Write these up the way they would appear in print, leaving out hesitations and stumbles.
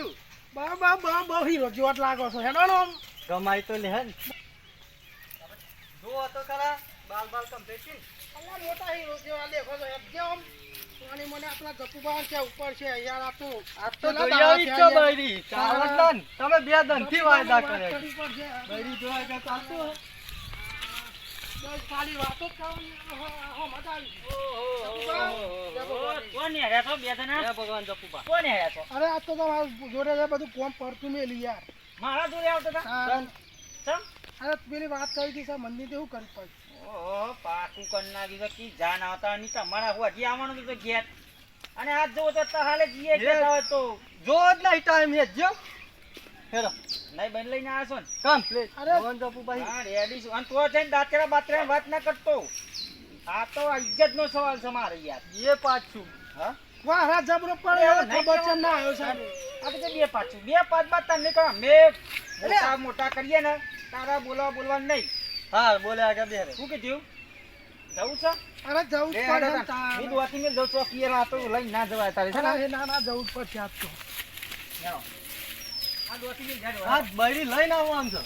છું બહુ હીરો જેવા જ લાગો છો હેડો નો કમાઈ તો લે હે ને જો તો ખરા બાલ કમ્પ્લીટ છે અલ્લા મોટા હીરો જેવા દેખો છો એકદમ અને મને આપણા જપુબા છે ઉપર છે યાર આ તો જોઈ આવી છો બૈરી ચાવટન તમે બે દંથી વાયદા કરે બૈરી જોવા કે ચાલતું બસ ખાલી વાતો જ કરવાની હો મજા આવી કોણ હેર્યા છો બે જણા? જય ભગવાન જપુબા કોણ હેર્યા છો? અરે આ તો તમારું જોડે છે બધું કોમ પડતું મેલી યાર મારા જોડે આવતા હતા? ચમ? અરે પેલી વાત કરી હતી સર મંદિર એવું કરી પડે ઓહો, પાકું કરી નાખ્યું છે કી જાન આવતા નહીં તમારા હું હજી આવવાનું હતું તો ઘેર અને આજ જોવો તો હાલે જઈએ ઘેર આવે તો જો જ નહીં ટાઈમ હે જો હેરો નહીં બન લઈને આવ્યો છો ને કમ્પ્લીટ અરે ભગવાન જપુભાઈ હા રેડી છું અને તો છે ને દાંતરા બાતરા વાત ના કરતો આ તો ઇજ્જત નો સવાલ છે મારે યાર એ પાછું હા વાહ રા જબરો પડે એવું નહીં ખબર છે કહેવાનું. ના આવ્યો સાહેબ આ તો બે પાછું બે પાંચમાં તને કરો મેં મોટા મોટા કરીએ ને તારા બોલવાનું નહીં હા બોલે આગળ બે રે શું કીધું જવું છે અરે જવું જ બે પડે હેડો તાર. હું દોતી મેં જઉં ચોકી આ તો લઈને ના જવાય તારે છે ને? ના જવું જ પડશે આજ તો જાઓ. આ દોતી મેં જાય હા બૈરી લઈને આવો આમ છો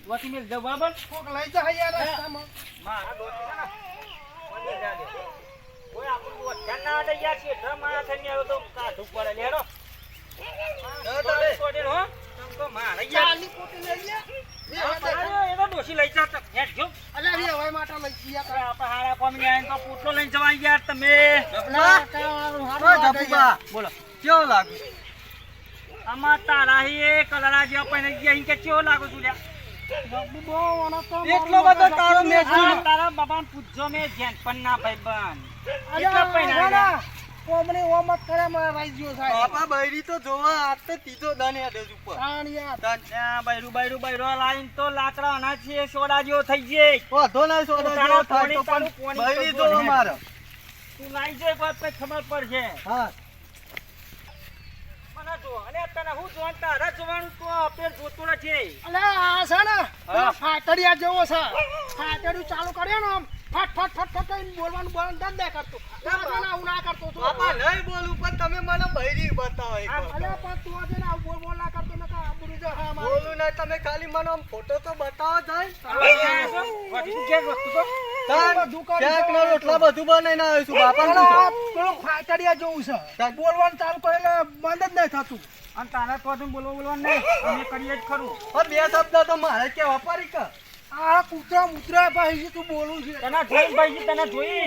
દોતી મેં જવું બરાબર કોક લઈ જાય યાર રસ્તામાં મારા દોતી છે ને મને જા દે કોઈ આપણું ધ્યાન ના આડે યાર છે ડ્રમ આ થઈને આવ્યો તો કાઢું પડે લેડો તો લે. છોડેલો હો તમ તો મારે યાર ચાલી કોટી લઈ લે એ તો ડોસી લઈ જાવ તો હેડ જો અલે રે હવે માટે લઈ ગયા હવે આપણે હારા કોમી આવીને તો પોટલો લઈને જવાય યાર તમે જપુબા બોલો કેવો લાગુ આમાં તારા એ કલરા જેવા પહેને ગયા અહીં કે કેવો લાગુ છું લ્યા એટલો બધો તારો મેચ આ તારા બાબાને પૂછજો મેં જેન પણ ના ભાઈબંધ એટલા પહેના કોમની ઓમત કરે મને રાઈ ગયો સાહેબ બાપા બૈરી તો જોવા આજ તો ત્રીજો દન હેડે છે ઉપર તાણ યાર ત્યાં બૈરું લાઈન તો લાકડા અનાજ છે સોડા જેવો થઈ જાય વાંધો ના સોદા જેવો થાય તો પણ બૈરી જોવા મારે તું લાઈ જાય કોઈ પછી ખબર પડશે હા મને જો અને તને હું જોવાનું તારા જોવાનું તો આપણે જોતો નથી અલે આ છે ને પેલો ફાટડિયા જેવો છે ફાટડિયું ચાલુ કર્યો ને આમ ફટ ફટ ફટ ફટ કરીને બોલવાનું બંધ જ કરતો ના હું ના કરતો છું બાપા નહીં બોલું પણ તમે મને બૈરી બતાવો એક અલે વખત. પણ તું આજે ના બોલ ના કરતો ને કા આબરૂ જો હા મારી બોલું ના તમે ખાલી મને આમ ફોટો તો બતાવો જાય બધું કરી ક્યાંક ના રોટલા બધું બનાવીને આવ્યો છું બાપા અલે શું આ પેલું ફાટડિયા જેવું છે બોલવાનું ચાલુ કરે એટલે બંધ જ નહીં થતું અને તારા તો બોલવાનું નહીં અમે કરીએ જ ખરું પણ બે શબ્દ તો મારે કેવા પડી કે આ કૂતરા મુતરા ભાઈ તું બોલું છે તને જોઈ ભાઈ તને જોઈ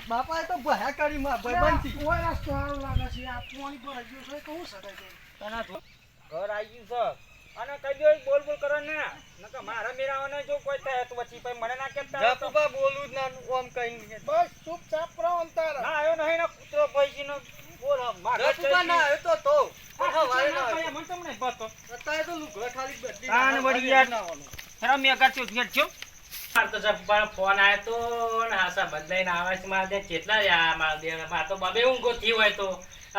બાપાએ તો ભયા કરી માં ભાઈબંધી ઓય આ સારું લાગે છે આ પાણી પર ગયો છે કહું સદાય તને ઘર આવી ગયું છે અને કઈ દો બોલ કરો ને નકર મારા મેરાવાને જો કોઈ થાય તો પછી પછી મને ના કેતા જપુબા બોલું જ ના ઓમ કઈ બસ ચૂપચાપ રહો અંતર ના આવ્યો નહીં ને કૂતરો ભાઈ નો બોલ મારા જપુબા ના આવ્યો તો હા વારે ના આવ્યો મને તમને બતો અત્યારે તો લુગડા ખાલી બદલી આને વળી યાર ખરા મેં અગર છું ઘેર છું માર તો જબ ફોન આવ્યો તો ને હાસા બદલાઈને આવે છે મારે દે કેટલા યા માર દે માર તો બબે ઊંઘો થી હોય તો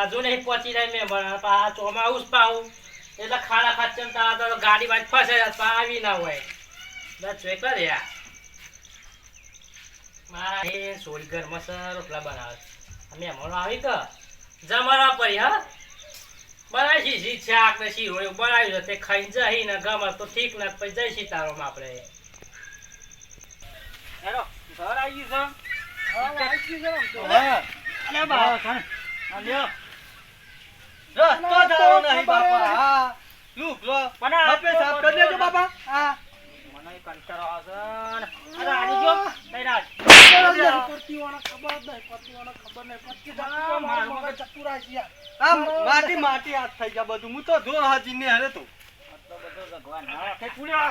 હજુ નહીં પહોંચી જાય મેં પણ આ ચોમાઉસ પાઉં એટલે ખાડા ખાચન તા તો ગાડી બાજ ફસે આવી ના હોય બસ એકલા રે યાર મારા એ સોરી ઘરમાં સર રોટલા બનાવે અમે હમણાં આવી તો જમારા પડી હા બનાવી છી શાક ને શીરો બનાવ્યું તે ખાઈ જઈ ને ગમે તો ઠીક ને પછી જઈ સીતારોમાં આપણે હેલો ઘર આવી ગયું હા આવી ગયું છે છે અરે બા અલ્યો રસ્તો જાઓ નહીં બાપા હા લુગડો પણ આ આપે સાફ કરી દેજો બાપા હા મને કંટાળો આવે છે અરે આની જો કઈ રાત કરતીવાના ખબર જ નહીં કરતીવાના ખબર નહીં પછી મારું મગજ ચતુરા છે યાર આમ માટી માટી હાથ થઈ ગયા બધું હું તો જો હાજી ને હરે તો આટલો બધો ભગવાન હા કઈ પૂર્યો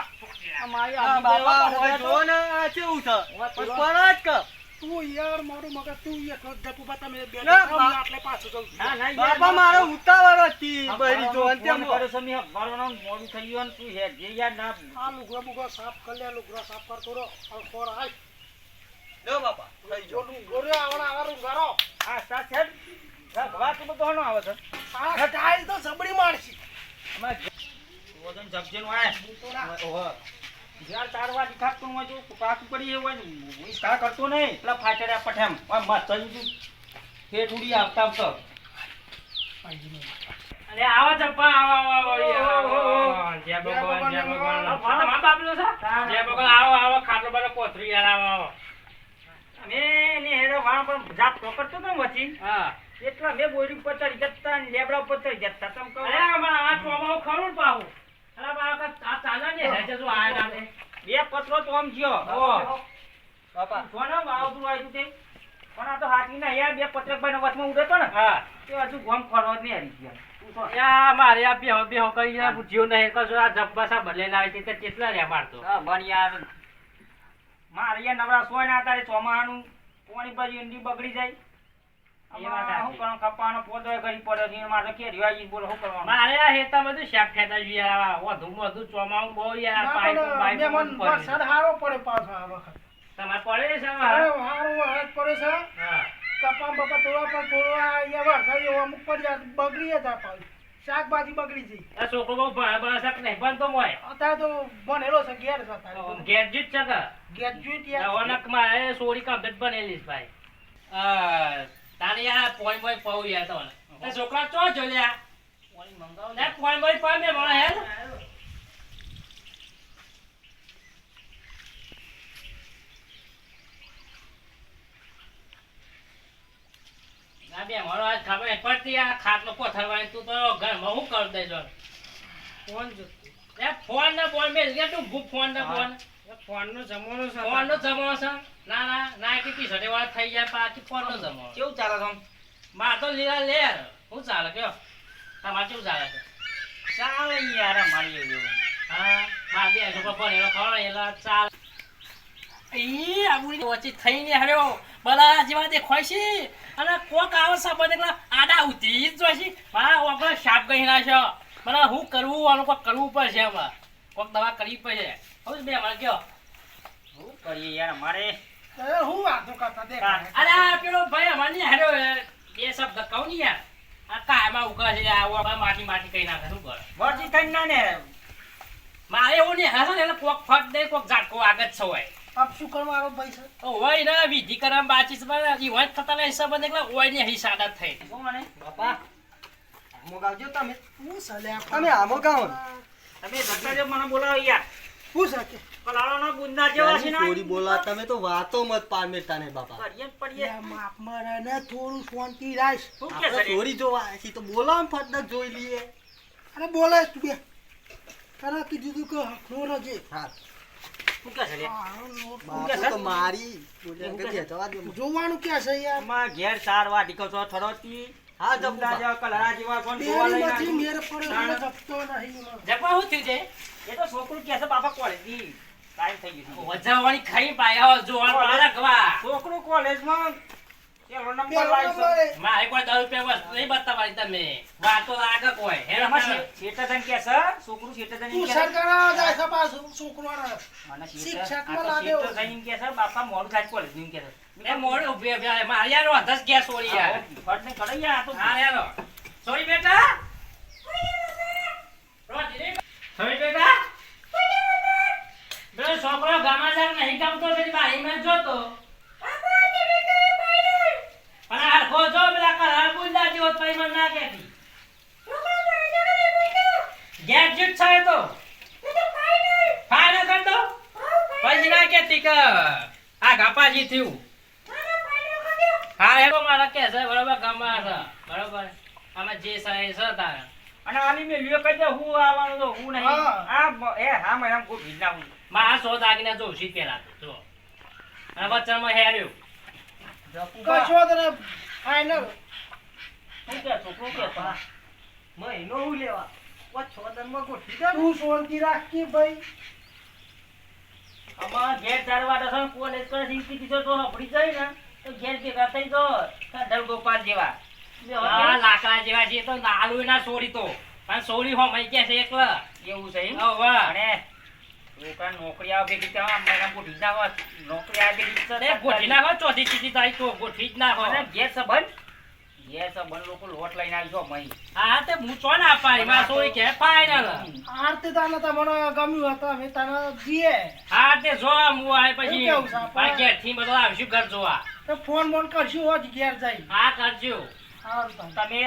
આ મારી આ બાપા હોય જો ને આ કેવું છે પણ પરાજ કે તું યાર મારું મગજ તું એક જપુ બતા મે બે ના, આટલે પાછું જઉં ના ના બાપા મારો ઉતાવળ હતી બૈરી જો અંત્યમ કરે સમી મારું મોડું થઈ ગયું ને તું હે જે યાર ના આ લુગડા બુગડા સાફ કરી લે લુગડા સાફ કરતો રહો આ ખોર આય લો બાપા થઈ જો જોડું ગોરે આવણા આવારું ગારો આ સાથ છે ભગવાન તું બધો હનો આવે છે આ ઘટાઈ તો સબડી મારશી અમાર વજન જપજેનું આય ઓહો જ્યાં તારવા દીખાતું હોય જો પાકું કરી હોય ને હું કા કરતો નહીં પેલા ફાટડ્યા પઠેમ આ મત થઈ ગયું ફેર ઉડી આવતા આવતો અરે આવો ચપ્પા આવો જય જય ભગવાન જય ભગવાન. ભગવાન તમારા બાપનો છે જય ભગવાન આવો ખાટલો બાટલો કોથરી યાર આવો અમે ને હેરો વાણ પણ જાત પકડતો તો વચ્ચે હા એટલા બે બોરી ઉપર ચડી જતા ને લેબડા ઉપર ચડી જતા તમ કહો અરે અમારા આ ચોમાવું ખરું ને પાહું અરે બાપા આ ચાલે ને હેજે જો આયા ને બે પતરો તો આમ જ્યો ઓ બાપા કોનો વાવતું આવ્યું તે પણ આ તો હાથી ના યાર બે પત્રકભાઈ નો વચમાં ઉડે તો ને હા તે હજુ ગોમ ખોરવા જ નહીં હારી ગયા તું તો યા મારે આ બેહો બેહો કરી યાર જીવ નહીં કશો આ જબ્બાસા બદલે લાવે છે તે કેટલા રે મારતો હા પણ યાર મારે યાર નવરા સોય ના તારે ચોમાહાનું પાણી બાજુ ઈંડી બગડી જાય એ વાત સાચી. શું કરવાનું કપાનો પોદો ઘડી પડ્યો છે મારે કેરી આવી બોલો શું કરવાનું મારે આ હેતા બધું શાક ફેતા જોઈએ યાર વધુ વધુ ચોમાવું બહુ યાર ના, પાઇપ પણ પાઇપ મહેમાન પડે વરસાદ સારો પડે પાછો આ વખત. તમારે પડે છે અરે મારે સારો વરસાદ પડે છે. હા કપા બપા થોડા પણ થોડા અહીંયા વરસાદ એવો અમુક પડી જાય બગડી જાય પાછું. શાકભાજી બગડી જાય. આ છોકરો બહુ બરસક નહીં પણ તો મોય અત્યારે તો બનેલો છે ઘેર છે અત્યારે. ગેરજ્યુટ છે કે ગ્રેજ્યુએટ યાર. નવનક માં એ સોરી કમ્પ્લીટ બનેલી છે ભાઈ તારે યાર પોઈન્ટ બોય પાઉ યાર તો એ છોકરા ચો જો લ્યા પાણી મંગાવો લે પોઈન્ટ બોય પામે મળે હે ના બે મારો આજ ખબર નહીં પડતી આ ખાટલો કોથરવાની તું તો ઘરમાં હું કર દેજો ફોન જો. એ ફોન ને બોલ મેલ કે તું ભૂખ ફોન ને ફોન ફોનનો જમાનો છે. ફોન નો જમાનો છે ના ના ના કે ટી વાળા થઈ જાય પાછી ફોન નો જમાનો કેવું ચાલે છે આમ? માર તો લીલા લેર હું ચાલે કયો તમારે કેવું ચાલે છે ચાલે યાર અમારી એવું હા માર બે છોકરો પણ એનો ખબર એટલે ચાલ ઈ આબુની વચ્ચે થઈને હર્યો બલા જેવા દેખાય છે અને કોક આવે છે બધે આડા ઉતરી જ જોઈ છે મારા ઓગળ શાપ ગઈ નાખ્યો મને હું કરવું આનું કોક કરવું પડશે હવે કોક દવા કરવી પડશે હવે બે મને કયો શું કરીએ યાર અમારે અરે હું વાતો કરતા દેખ. અરે આ પેલો ભાઈ અમારે નહીં હાર્યો એ શબ્દ કહું ને યાર આ કાયમાં ઉગા છે આ ઓગળ માટી માટી કઈ નાખે શું કરે વરજી થઈને ના ને મારે એવું નહીં હશે ને એટલે કોક ફટ દે કોક ઝાટકો આગળ છે હોય આપ શું કરવાનો ભાઈ છે? હોય ને વિધિ કરવા બાચી છે પણ ઈ હોય થતા ને હિસાબ એટલે હોય ને હિસાબ જ થઈ શું મને બાપા આમો ગાવજો તમે હું સલે તમે આમો ગાવો ને. તમે ધક્કા જો મને બોલાવો યાર હું શકે કલાળાના બુંદા જેવા છે ને ચોરી બોલા તમે તો વાતો મત પામેતા ને બાપા કરીએ ને પડીએ માપ મારે ને થોડું શાંતિ રાખ. શું કે આપણે છે ચોરી જોવા આવ્યા છીએ તો બોલો ને ફટ જોઈ લઈએ. અરે બોલે તું બે તને કીધું તું કે હકનો રજે. હા શું કે છે લે? બાપુ તો મારી બોલ્યા કે જવા દો. જોવાનું ક્યાં છે યાર? અમારા ઘેર ચાર વાટીકો છો થરોતી હા બુંદા જપા જેવા કલરા જેવા કોણ જોવા લઈને બેરીમાંથી આવ્યું? મેર પડે એટલે જપતો નહીં. જપા શું થયું છે એ તો છોકરું કહે છે બાપા કોલેજની ટાઈમ થઈ ગયું છે. વજાવાળી ખાઈ પાયા જોવાનું પારકવા છોકરું કોલેજમાં પેલો નંબર પેલો લાવી છે. નંબર મારે કોઈ 10 રૂપિયા વસ્તુ નહીં બતાવવાની તમે વાતો આગળ કોઈ હે એમાં શેઠાજન કહે છે, છોકરું શેઠાજન એમ તું કહે છે. સરકાર જાય છે પાછું છોકરાને. મને શિક્ષકમાં આ તો લાગે એવું. શેઠાજન એમ કહે છે, બાપા મોડું થાય કોલેજ એમ કહે છે. એ મોડે ઉભી ઉભી મારે યાર વધસ ગયા સોરી યાર ફટ ને કરે યાર, આ તો હા યાર સોરી બેટા સોરી બેટા બેટા છોકરો ગામા જાર નહીં ગમતો તેની બારીમાં જોતો પણ આ હરખો જો પેલા કરાર બુંદા જેવો પછી મને ના કહેતી ગેજેટ છે એ તો ફાઈનલ કર દો પછી ના કહેતી કે આ ગાપાજી થયું હા એ તો મારા કે છે બરોબર ગામમાં છે બરોબર આમાં જે સાહેબ છે તારા અને આલી મે લ્યો કહી દે હું આવવાનું તો હું નહીં. હા. હા મેડમ કોઈ ભીજ હું મારા 100 દાગીના જોઉં છું પેલા તો જો અને વચ્ચેમાં હેર્યું કશો તને ફાઈનલ. શું કે છોકરું કે છે? મહિનો હું લેવા વા 6 દનમાં ગોઠવી દે. તું શાંતિ રાખી ભાઈ. આમાં ઘેર ચાર વાટો છે ને કોલેજ કરે છે, ઈથી કીધો તો હપડી જાય ને તો ઘેર ભેગા થઈ તો ધર ગોપાલ જેવા આ લાકડા જેવા છે તો નાલું ના સોરી તો પણ સોરી હો મઈ કે છે એકલા એવું છે એમ? ઓ વાહ અને લોકા નોકરી આવે ભેગી ત્યાં મેડમ ગોઠવી જ નાખો. નોકરી આવે ભેગી એ ગોઠી નાખો ચોથી ચીટી તારીખ તો ગોઠી જ નાખો અને ઘેર સંબંધ લોકો લોટ લઈને આવી જો મહી. હા તે હું ચો ના પાડી માં સોરી કે ફાઈનલ આરતી તને તમને ગમ્યું હતું અમે તને દઈએ. હા તે જો હું આય પછી એવું કેવું છે? ભાઈ ઘેર થી બધો આવશું ઘર જોવા તો ફોન બોન કરશું હોજ ઘેર જઈ. હા કરજો સારું તાન. તમે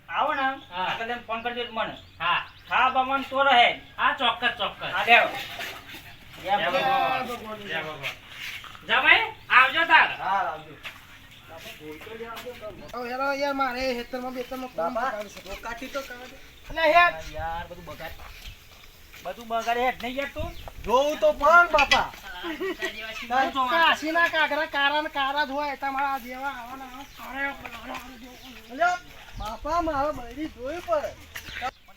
આવો ને હા. આગળ તમે ફોન કરજો મને હા હા બમન તો રહે હા ચોક્કસ ચોક્કસ હા દેવો જય ભગવાન. જય ભગવાન. જમાઈ આવજો તાર હા આવજો હવે હેરો યાર મારે હેતરમાં બેતરમાં કામ બાપા બતાવી છે. રોકાટી તો કાઢ. એટલે હેર યાર બધું બગાડે હેઠ નહીં યાર તું જોવું તો પણ બાપા કાશીના કાગરા કારા ને કારા જ હોય તમારા જેવા આવાના અલ્યા બાપા મારે બૈરી જોવી પડે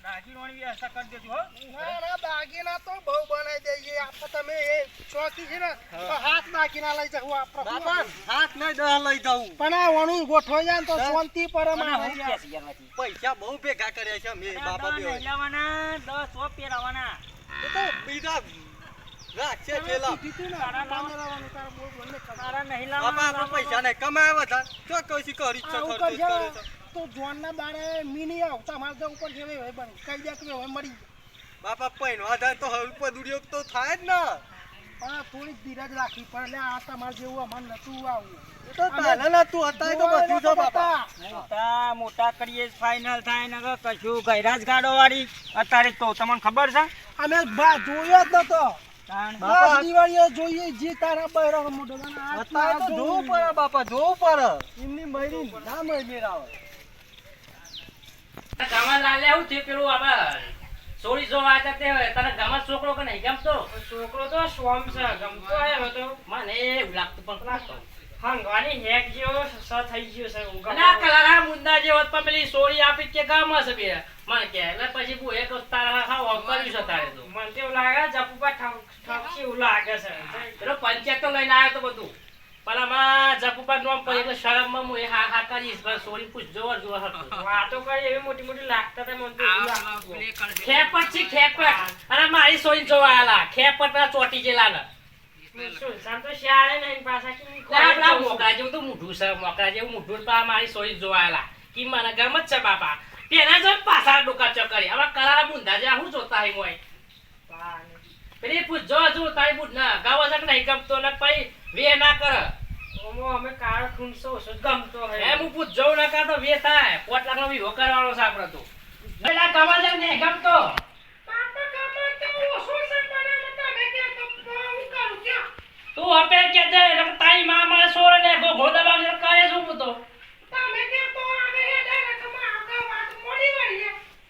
દાગીનોની વ્યવસ્થા કરી દેજો હો ના ના દાગીના તો બહુ બનાવી દઈએ આપણે તમે એ ચોથી છે ને તો હાથ દાગીના લઈ જવું આપણે બાપા હાથ નહીં દહ લઈ જાઉં પણ આ વણું ગોઠવાઈ જાય ને તો શાંતિ પર મને મારે હું યાર. કે છે યાર માંથી પૈસા બહુ ભેગા કર્યા છે મેં બાપા બે નહીં લાવવાના 10 સો પહેરાવાના એ તો બીજા રાખશે છેલ્લા કીધું ને, કામે રહેવાનું, તારે બોલ બોલને ખબર. તારા નહીં બાપા આપણે પૈસા નહીં કમાયા બધા તો કઈ કરી છે આવું ખર્ચો જ કરશે કરે છે તો જોનના દાડે મિની આવતા મારે તો ઉપર જેવી હોય બની કઈ દે કે હવે મરી જાય. બાપા પૈનો આધાર તો હળપદ ઉડ્યો તો થાય જ ને પણ થોડીક ધીરજ રાખવી પડે એટલે આ તમારે જેવું અમારે નતું આવું એ તો પહેલા તું હતા તો બધું છે બાપા મોટા કરીએ ફાઇનલ થાય ને હવે કશું ગૈરાજ ગાડો વાળી અત્યારે તો તમને ખબર છે અમે જોયો જ નતો તાણ. બાપા, દસ દિવાળીઓ જોઈએ જે તારા બૈરાનો મોઢો અને આ અત્યારે તો જોવું પડે બાપા જોવું પડે એમની મયરી ના મયરી આવે ગામમાં લાલે આવું થયું પેલું આપણે સોળી જોવા આવ્યા તે તને ગામમાં છોકરો કે નહીં ગમતો છોકરો તો સ્વમ છે ગમતો હે હવે તો મને એવું લાગતું પણ લાગતો હંગવાની હેક જેવો સ થઈ ગયો છે હું અને આ કલારા મુંડા જે હોત પણ પેલી સોળી આપી કે ગામમાં છે બે મને કે એટલે પછી બુ એક તારા હા કર્યું છે તારે તો મને તો એવું લાગે જપુપા ઠપસી એવું લાગે છે પેલો પંચાયત તો લઈને આવ્યો તો બધું પણ આમાં જપુપા નોમ કરી એટલે શરમમાં હું એ હા હા કરીશ પણ સોળી પૂછજો જોવા હતું વાતો કરી એવી મોટી મોટી લાગતા હતા મને તો એવું લાગતું. ખેપટ છે ખેપટ અને મારી સોળી જોવા આલા ખેપટ ના ચોટી જેલા ને શું સામ તો શાળે નહીં પાછા કે આપડા મોકરા જેવું તો મોઢું છે મોકરા જેવું મોઢું તો આ મારી સોળી જોવા આલા કી મને ગમ જ છે બાપા પેલા જો પાછા ડોકા ચકરી હવે કરારા બુંધા જે હું જોતા હી મોય પેલી પૂછજો હજુ તારી પૂછ ના ગાવ છે કે નહીં ગમતો ને પછી વે ના કર ઓમો અમે કાળો ખૂનસો ઓછો જ ગમતો હે એમ હું પૂછજો ના કર તો વે થાય 5 લાખ નો વિવો કરવાનો છે આપણે તો પેલા ગાવા છે ને ગમતો તું આપે કે દે એટલે તારી માં મારે સોરે ને ગો દબાવ ને કરે શું હું તો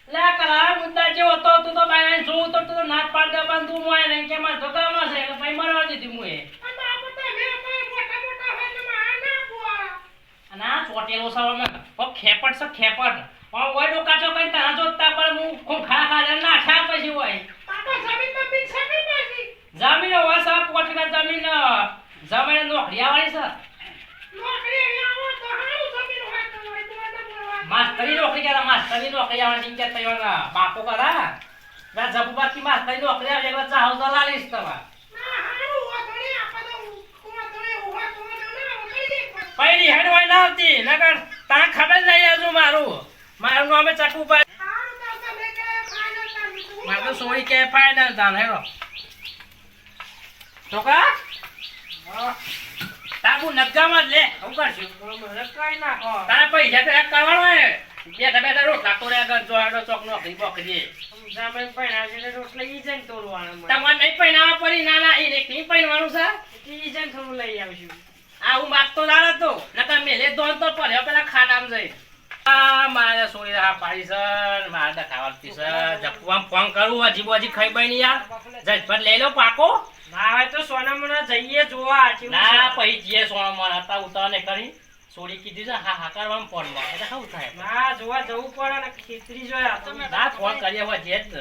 લે કરારા મુદ્દા જે હતો તું તો બાય જોઉં તો તું તો નાક પાડ દે પણ તું મોય નહીં કે માર ધોકામાં છે એટલે ભાઈ મરવા દીધી મુએ અને આ ચોટેલો સાવ મે ઓ ખેપટ છે ખેપટ ઓ ઓય ડોકા ચો કઈ તા જોતા પણ હું ખૂબ ખા ખા ના ખા પછી હોય જમીન વાસા પોટના જમીન જમીન નોકરીયા વાળી છે માસ્તરી નોકરી કરા માસ્તરી નોકરી આવવાની ચિંતા થયો બાપો કરા ના જબુબાકી માસ્તરી નોકરી આવે એટલે ચાહો તો લાલીશ તમાર પહેલી હેડ હોય ના આવતી નકર તા ખબર નહીં હજુ મારું નામ ચકુ પર મારું સોરી કે ફાઇનલ તાન હેરો છોકરા તાબુ નગામાં લે હું કરશું મને કઈ નાખો તારા પૈસા તો એક કરવાનો હે બેઠા બેઠા રોટલા તો રે ગન જોડો ચોક નોકરી બોકરી જામે પૈણા છે રોટલા ઈ જઈને તોડવાના મને તમારે નહીં પૈણાવા પડી ના ના એને નહીં પૈણવાનું છે ઈ જઈને થોડું લઈ આવશું આ હું માગતો ના હતો નકર મેલે દોન તો પડ્યો પેલા ખાડામાં જઈ આ મારે સોરી હા પાડી છે મારે દખાવાતી છે જપવામ ફોન કરું હજી બોજી ખાઈ બની યાર જજપટ લઈ લો પાકો ના હોય તો સોના મને જઈએ જોવા કેવું ના છે. પછી જે સોના મન હતા ઉતાર ને કરી સોરી કીધી છે હા હા કરવામાં ફોન માં એટલે શું થાય ના જોવા જવું પડે ને ખેતરી જોયા તો ના ફોન કરીએ હોય જે જ